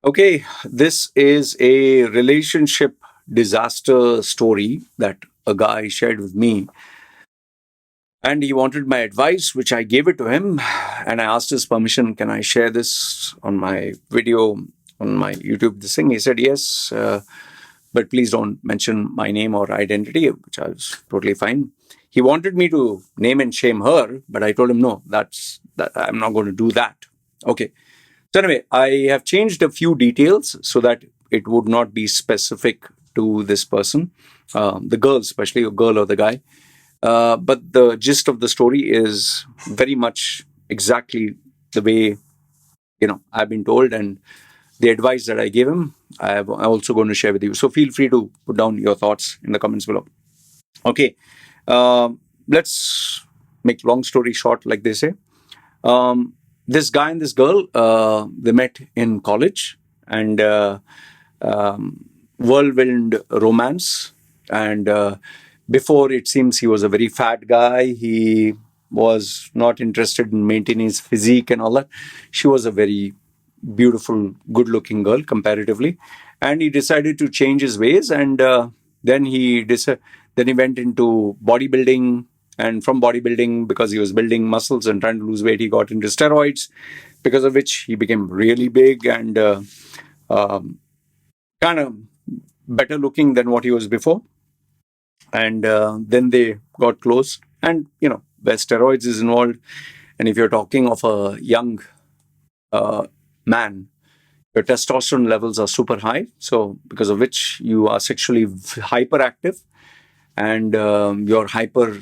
Okay, this is a relationship disaster story that a guy shared with me. And he wanted my advice, which I gave it to him. And I asked his permission, can I share this on my video, on my YouTube? This thing. He said, yes, but please don't mention my name or identity, which I was totally fine. He wanted me to name and shame her, but I told him, no, I'm not going to do that. Okay. So anyway, I have changed a few details so that it would not be specific to this person, the girl, especially a girl or the guy. But the gist of the story is very much exactly the way I've been told, and the advice that I gave him, I'm also going to share with you. So feel free to put down your thoughts in the comments below. Okay, let's make long story short, like they say. This guy and this girl, they met in college, and whirlwind romance. And before, it seems he was a very fat guy. He was not interested in maintaining his physique and all that. She was a very beautiful, good-looking girl comparatively, and he decided to change his ways. And then he went into bodybuilding. And from bodybuilding, because he was building muscles and trying to lose weight, he got into steroids, because of which he became really big and kind of better looking than what he was before. And then they got close. And, where steroids is involved, and if you're talking of a young man, your testosterone levels are super high. So because of which you are sexually hyperactive, and you're hyper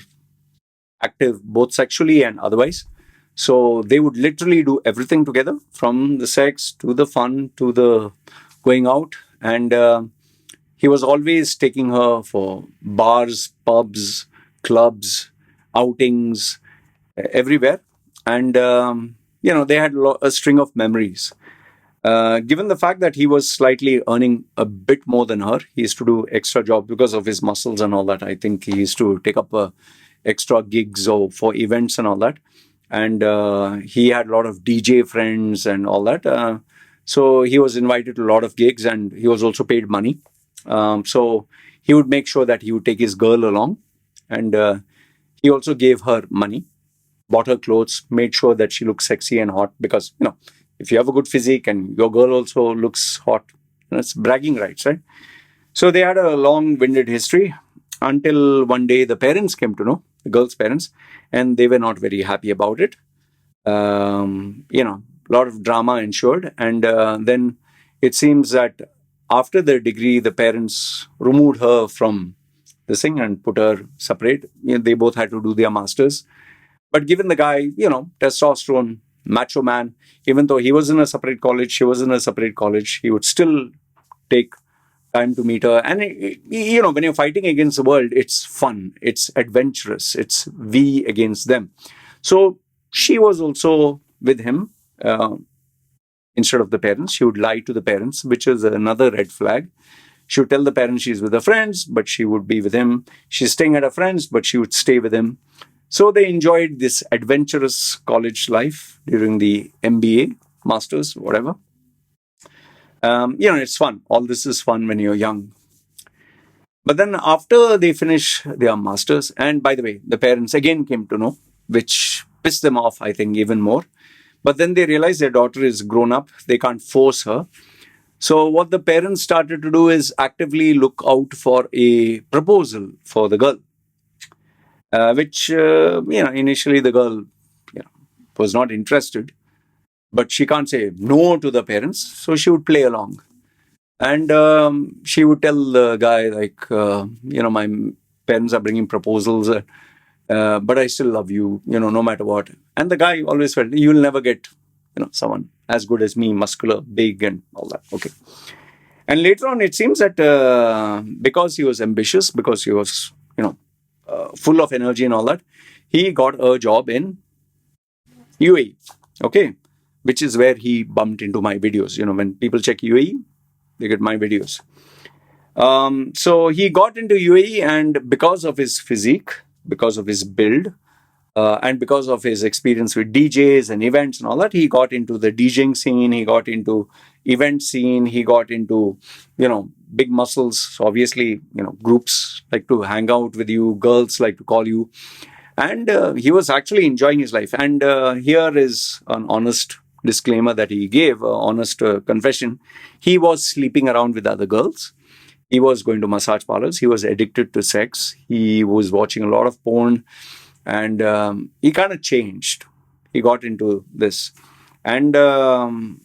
active both sexually and otherwise. So they would literally do everything together, from the sex to the fun to the going out. And he was always taking her for bars, pubs, clubs, outings, everywhere. And they had a string of memories. Given the fact that he was slightly earning a bit more than her, he used to do extra jobs because of his muscles and all that. I think he used to take up extra gigs or for events and all that. And he had a lot of DJ friends and all that. So he was invited to a lot of gigs, and he was also paid money. So he would make sure that he would take his girl along. And he also gave her money, bought her clothes, made sure that she looked sexy and hot. Because, if you have a good physique and your girl also looks hot, that's bragging rights, right? So they had a long-winded history until one day the parents came to know, the girl's parents, and they were not very happy about it. A lot of drama ensued. And then it seems that after their degree, the parents removed her from this thing and put her separate. They both had to do their masters. But given the guy, testosterone, macho man, even though he was in a separate college, she was in a separate college, he would still take time to meet her. And, when you're fighting against the world, it's fun, it's adventurous, it's we against them. So she was also with him instead of the parents. She would lie to the parents, which is another red flag. She would tell the parents she's with her friends, but she would be with him. She's staying at her friends, but she would stay with him. So they enjoyed this adventurous college life during the MBA, masters, whatever. It's fun. All this is fun when you're young. But then after they finish their masters, and by the way, the parents again came to know, which pissed them off, I think, even more. But then they realized their daughter is grown up. They can't force her. So what the parents started to do is actively look out for a proposal for the girl. Which, initially the girl, was not interested. But she can't say no to the parents. So she would play along. And she would tell the guy, like, my parents are bringing proposals, but I still love you, no matter what. And the guy always felt, you'll never get, someone as good as me, muscular, big, and all that. Okay. And later on, it seems that because he was ambitious, because he was, full of energy and all that, he got a job in UAE. Okay. Which is where he bumped into my videos. When people check UAE, they get my videos. So he got into UAE, and because of his physique, because of his build, And because of his experience with DJs and events and all that, he got into the DJing scene, he got into event scene, he got into, big muscles. So obviously, groups like to hang out with you, girls like to call you. And he was actually enjoying his life. And here is an honest disclaimer that he gave, honest confession. He was sleeping around with other girls. He was going to massage parlors. He was addicted to sex. He was watching a lot of porn. And he kind of changed. He got into this. And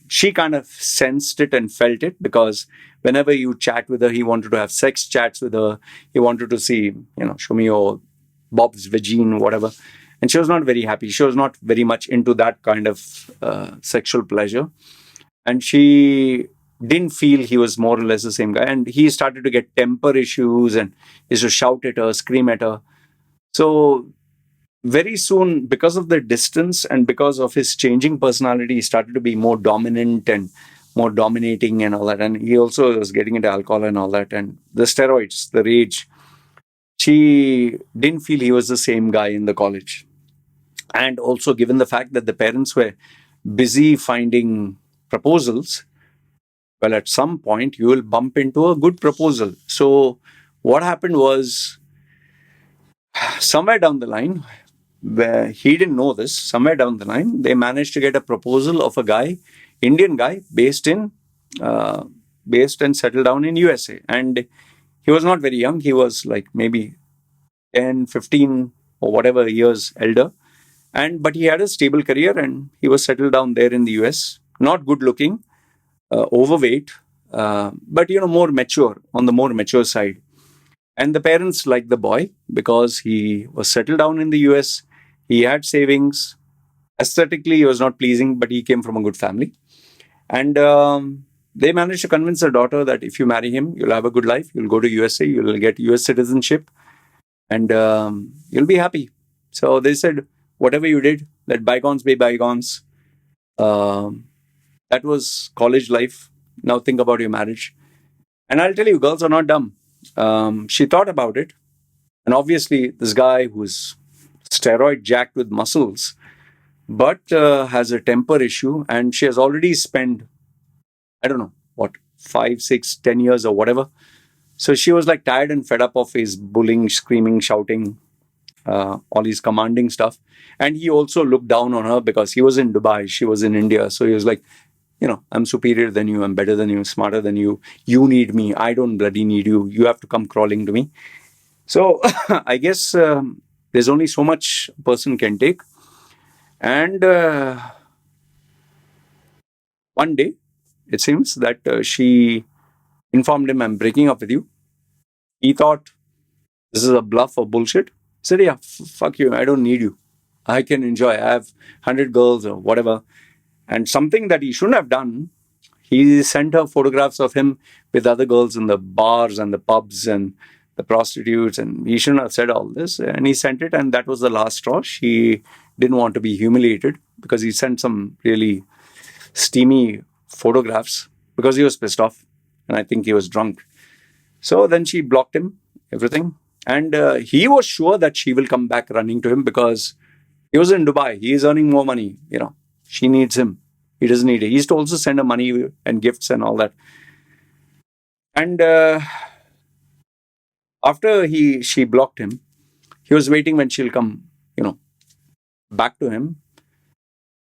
she kind of sensed it and felt it, because whenever you chat with her, he wanted to have sex chats with her. He wanted to see, show me your Bob's vagine, whatever. And she was not very happy. She was not very much into that kind of sexual pleasure. And she didn't feel he was more or less the same guy. And he started to get temper issues and used to shout at her, scream at her. So very soon, because of the distance and because of his changing personality, he started to be more dominant and more dominating and all that. And he also was getting into alcohol and all that. And the steroids, the rage, she didn't feel he was the same guy in the college. And also, given the fact that the parents were busy finding proposals, well, at some point you will bump into a good proposal. So what happened was, somewhere down the line, where he didn't know this, somewhere down the line, they managed to get a proposal of a guy, Indian guy, based and settled down in USA. And he was not very young. He was like maybe 10, 15 or whatever years elder. But he had a stable career and he was settled down there in the US. Not good looking, overweight, but more mature, on the more mature side. And the parents liked the boy because he was settled down in the US. He had savings. Aesthetically, he was not pleasing, but he came from a good family. And they managed to convince their daughter that if you marry him, you'll have a good life. You'll go to USA. You'll get US citizenship. And you'll be happy. So they said, whatever you did, let bygones be bygones. That was college life. Now think about your marriage. And I'll tell you, girls are not dumb. She thought about it. And obviously, this guy who's steroid jacked with muscles, but has a temper issue. And she has already spent, I don't know, 5, 6, 10 years or whatever. So she was like tired and fed up of his bullying, screaming, shouting, all his commanding stuff. And he also looked down on her because he was in Dubai, she was in India. So he was like, I'm superior than you, I'm better than you, smarter than you. You need me, I don't bloody need you. You have to come crawling to me. So I guess there's only so much a person can take. And one day, it seems that she informed him, I'm breaking up with you. He thought this is a bluff or bullshit. He said, yeah, fuck you. I don't need you. I can enjoy. I have 100 girls or whatever. And something that he shouldn't have done, he sent her photographs of him with other girls in the bars and the pubs and the prostitutes. And he shouldn't have said all this. And he sent it. And that was the last straw. She didn't want to be humiliated because he sent some really steamy photographs because he was pissed off. And I think he was drunk. So then she blocked him, everything. And he was sure that she will come back running to him because he was in Dubai. He is earning more money. She needs him. He doesn't need it. He used to also send her money and gifts and all that. And after she blocked him, he was waiting when she'll come, back to him.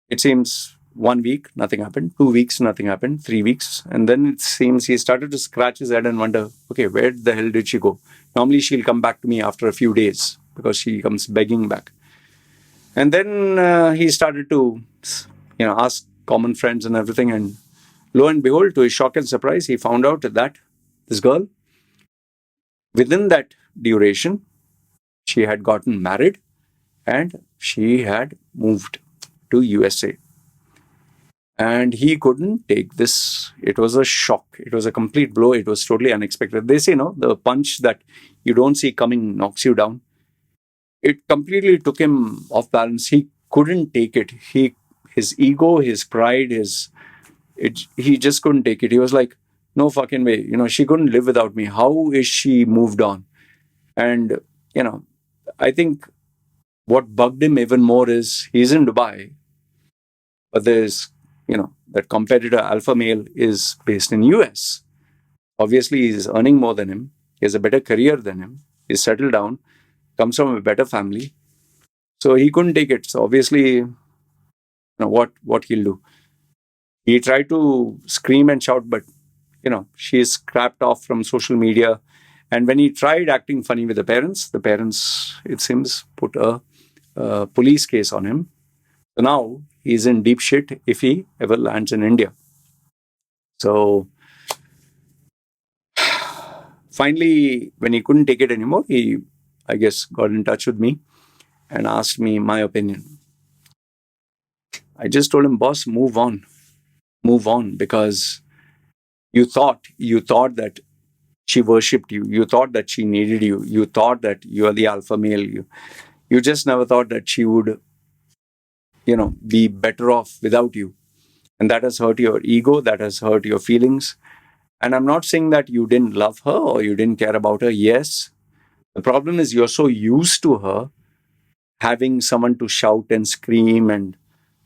It seems 1 week, nothing happened. 2 weeks, nothing happened. 3 weeks. And then it seems he started to scratch his head and wonder, okay, where the hell did she go? Normally she'll come back to me after a few days because she comes begging back. And then he started to, ask common friends and everything. And lo and behold, to his shock and surprise, he found out that this girl, within that duration, she had gotten married and she had moved to USA. And he couldn't take this. It was a shock. It was a complete blow. It was totally unexpected. They say, the punch that you don't see coming knocks you down. It completely took him off balance. He couldn't take it. His ego, his pride, he just couldn't take it. He was like, no fucking way. She couldn't live without me. How is she moved on? And, I think what bugged him even more is he's in Dubai, but there's, that competitor alpha male is based in US. Obviously, he's earning more than him. He has a better career than him. He's settled down, comes from a better family. So he couldn't take it. So obviously, what he'll do. He tried to scream and shout, but she's scrapped off from social media. And when he tried acting funny with the parents, it seems, put a police case on him. So now he's in deep shit if he ever lands in India. So finally, when he couldn't take it anymore, he, I guess, got in touch with me and asked me my opinion. I just told him, boss, move on, because you thought that she worshipped you. You thought that she needed you. You thought that you are the alpha male. You just never thought that she would, be better off without you. And that has hurt your ego. That has hurt your feelings. And I'm not saying that you didn't love her or you didn't care about her. Yes. The problem is you're so used to her having someone to shout and scream and,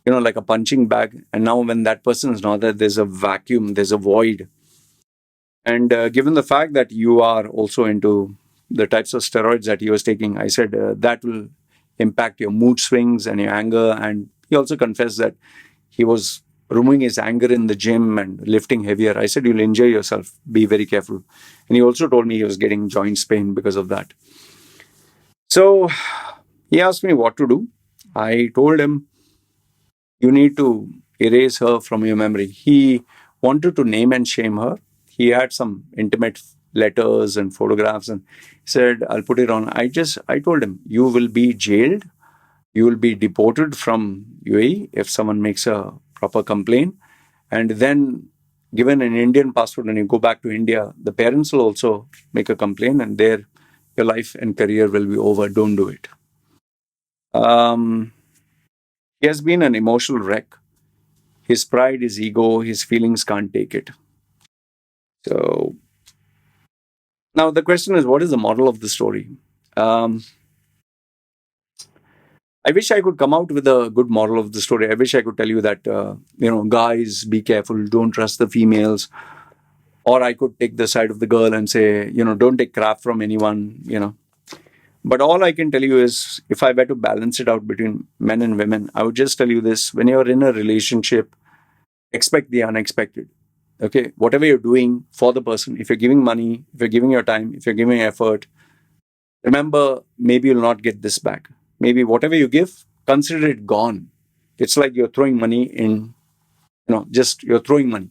like a punching bag. And now when that person is not there, there's a vacuum, there's a void. And given the fact that you are also into the types of steroids that he was taking, I said that will impact your mood swings and your anger. And he also confessed that he was removing his anger in the gym and lifting heavier. I said, you'll injure yourself. Be very careful. And he also told me he was getting joint pain because of that. So he asked me what to do. I told him, you need to erase her from your memory. He wanted to name and shame her. He had some intimate letters and photographs and said, I'll put it on. I told him, you will be jailed. You will be deported from UAE if someone makes a proper complaint. And then given an Indian passport and you go back to India, the parents will also make a complaint and your life and career will be over. Don't do it. He has been an emotional wreck. His pride, his ego, his feelings can't take it. So now the question is, what is the moral of the story? I wish I could come out with a good moral of the story. I wish I could tell you that, guys, be careful, don't trust the females. Or I could take the side of the girl and say, don't take crap from anyone. But all I can tell you is, if I were to balance it out between men and women, I would just tell you this. When you're in a relationship, expect the unexpected. Okay, whatever you're doing for the person, if you're giving money, if you're giving your time, if you're giving effort, remember, maybe you'll not get this back. Maybe whatever you give, consider it gone. It's like you're throwing money in, just you're throwing money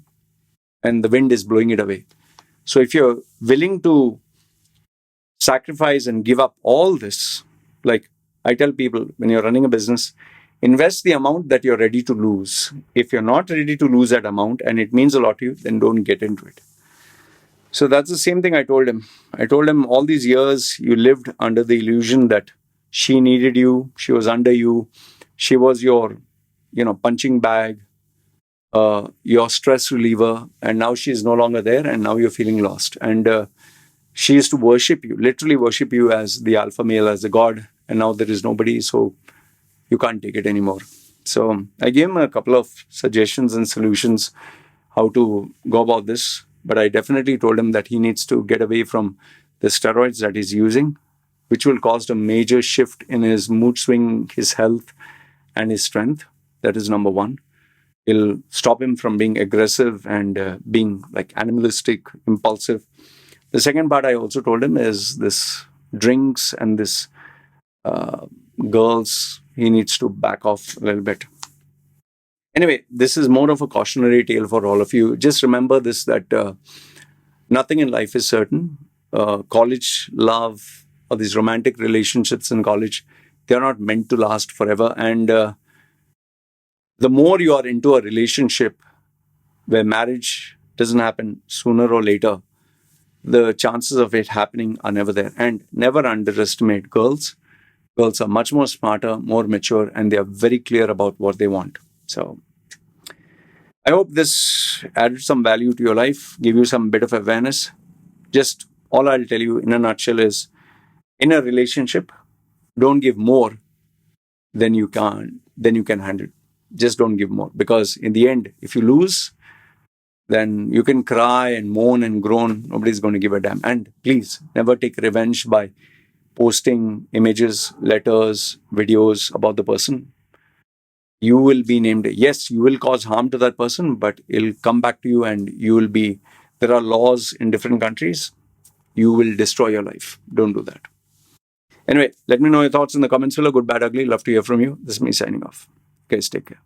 and the wind is blowing it away. So if you're willing to sacrifice and give up all this, like I tell people, when you're running a business, invest the amount that you're ready to lose. If you're not ready to lose that amount and it means a lot to you, then don't get into it. So that's the same thing I told him. I told him, all these years you lived under the illusion that she needed you, she was under you, she was your, punching bag, your stress reliever, and now she's no longer there, and now you're feeling lost. And she used to worship you, literally worship you as the alpha male, as the god, and now there is nobody, so you can't take it anymore. So I gave him a couple of suggestions and solutions how to go about this, but I definitely told him that he needs to get away from the steroids that he's using, which will cause a major shift in his mood swing, his health, and his strength. That is number one. It'll stop him from being aggressive and being like animalistic, impulsive. The second part I also told him is this drinks and this girls, he needs to back off a little bit. Anyway, this is more of a cautionary tale for all of you. Just remember this, that nothing in life is certain. College love or these romantic relationships in college, they're not meant to last forever. And the more you are into a relationship where marriage doesn't happen sooner or later, the chances of it happening are never there. And never underestimate girls. Girls are much more smarter, more mature, and they are very clear about what they want. So I hope this added some value to your life, give you some bit of awareness. Just all I'll tell you in a nutshell is, in a relationship, don't give more, then you can handle it. Just don't give more, because in the end, if you lose, then you can cry and moan and groan. Nobody's going to give a damn. And please never take revenge by posting images, letters, videos about the person. You will be named. Yes, you will cause harm to that person, but it'll come back to you, and you will be. There are laws in different countries. You will destroy your life. Don't do that. Anyway, let me know your thoughts in the comments below. Good, bad, ugly. Love to hear from you. This is me signing off. Guys, take care.